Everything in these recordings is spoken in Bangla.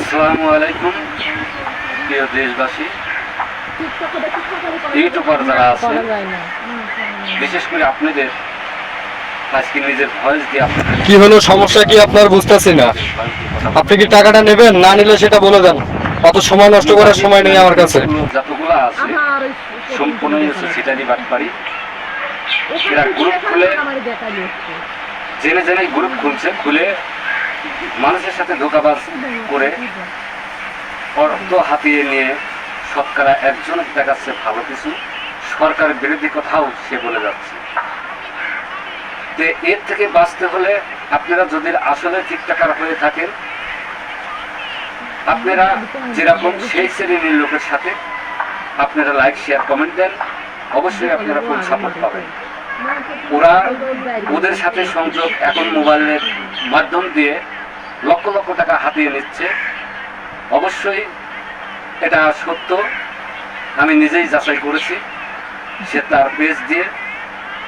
আসসালামু আলাইকুম প্রিয় দেশবাসী, ইউটিউবার যারা আছে, বিশেষ করে আপনাদের আজকে নিজের ভয়েস দিয়ে কি হলো, সমস্যা কি আপনার বুঝতেছি না। আপনি কি টাকাটা নেবেন? না নিলে সেটা বলে দেন, অত সময় নষ্ট করার সময় নেই আমার কাছে। যতগুলো আছে সম্পূর্ণই হচ্ছে সিটারি বাটপাড়ি। এরা গ্রুপ খুলে জেনে জেনে গ্রুপ খুলছে, খুলে মানুষের সাথে ধোঁকাবাজ করে অর্থ হাতিয়ে নিয়ে শতকরা একজন দেখাচ্ছে ভালো কিছু, সরকার বিরোধী কথাও সে বলে যাচ্ছে। যে এর থেকে বাঁচতে হলে আপনারা যদি আসলে ঠিকঠাক হয়ে থাকেন, আপনারা যেরকম সেই শ্রেণীর লোকের সাথে আপনারা লাইক শেয়ার কমেন্ট দেন, অবশ্যই আপনারা ফুল সাপোর্ট পাবেন। ওদের সাথে সংযোগ এখন মোবাইলের মাধ্যম দিয়ে লক্ষ লক্ষ টাকা হাতিয়ে নিচ্ছে। অবশ্যই এটা সত্য, আমি নিজেই যাচাই করেছি। সে তার পেজ দিয়ে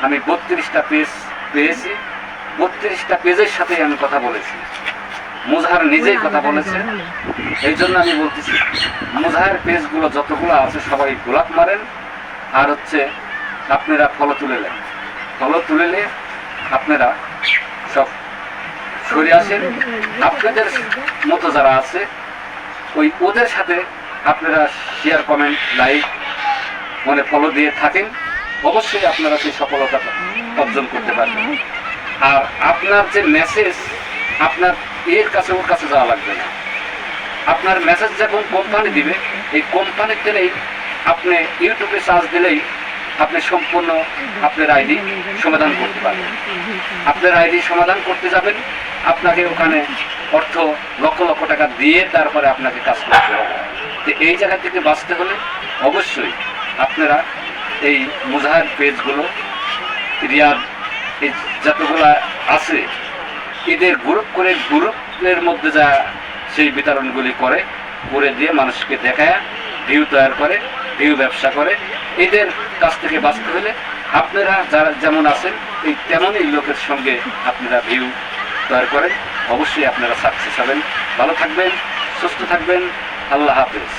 আমি 32টা পেজ পেয়েছি, 32টা পেজের সাথে আমি কথা বলেছি। মুজাহার নিজেই কথা বলেছে। এই জন্য আমি বলতেছি, মুজাহার পেজগুলো যতগুলো আছে সবাই গোলাপ মারেন, আর হচ্ছে আপনারা ফলো তুলে নেন। ফলো তুলে আপনারা সব সরে আসেন। আপনাদের মতো যারা আছে ওদের সাথে আপনারা শেয়ার কমেন্ট লাইক মানে ফলো দিয়ে থাকেন, অবশ্যই আপনারা সেই সফলতা অর্জন করতে পারবেন। আর আপনার যে মেসেজ, আপনার এর কাছে ওর কাছে যাওয়া লাগবে না। আপনার মেসেজ যখন কোম্পানি দিবে, এই কোম্পানির দিলেই আপনি ইউটিউবে সার্চ দিলেই আপনি সম্পূর্ণ আপনার আইডি সমাধান করতে পারবেন। আপনার আইডি সমাধান করতে যাবেন, আপনাকে ওখানে অর্থ লক্ষ লক্ষ টাকা দিয়ে তারপরে আপনাকে কাজ করতে হবে। তো এই জায়গা থেকে বাঁচতে হলে অবশ্যই আপনারা এই মুজাহার পেজগুলো, রিয়াদ এই যতগুলো আছে এদের গ্রুপ করে গ্রুপের মধ্যে যা সেই বিতরণগুলি করে দিয়ে মানুষকে দেখায় ভিউ তৈরি করে, ভিউ ব্যবসা করে। এদের কাছ থেকে বাঁচতে হলে আপনারা যারা যেমন আছেন এই তেমনই লোকের সঙ্গে আপনারা ভিউ তৈরি করেন, অবশ্যই আপনারা সাকসেস হবেন। ভালো থাকবেন, সুস্থ থাকবেন। আল্লাহ হাফেজ।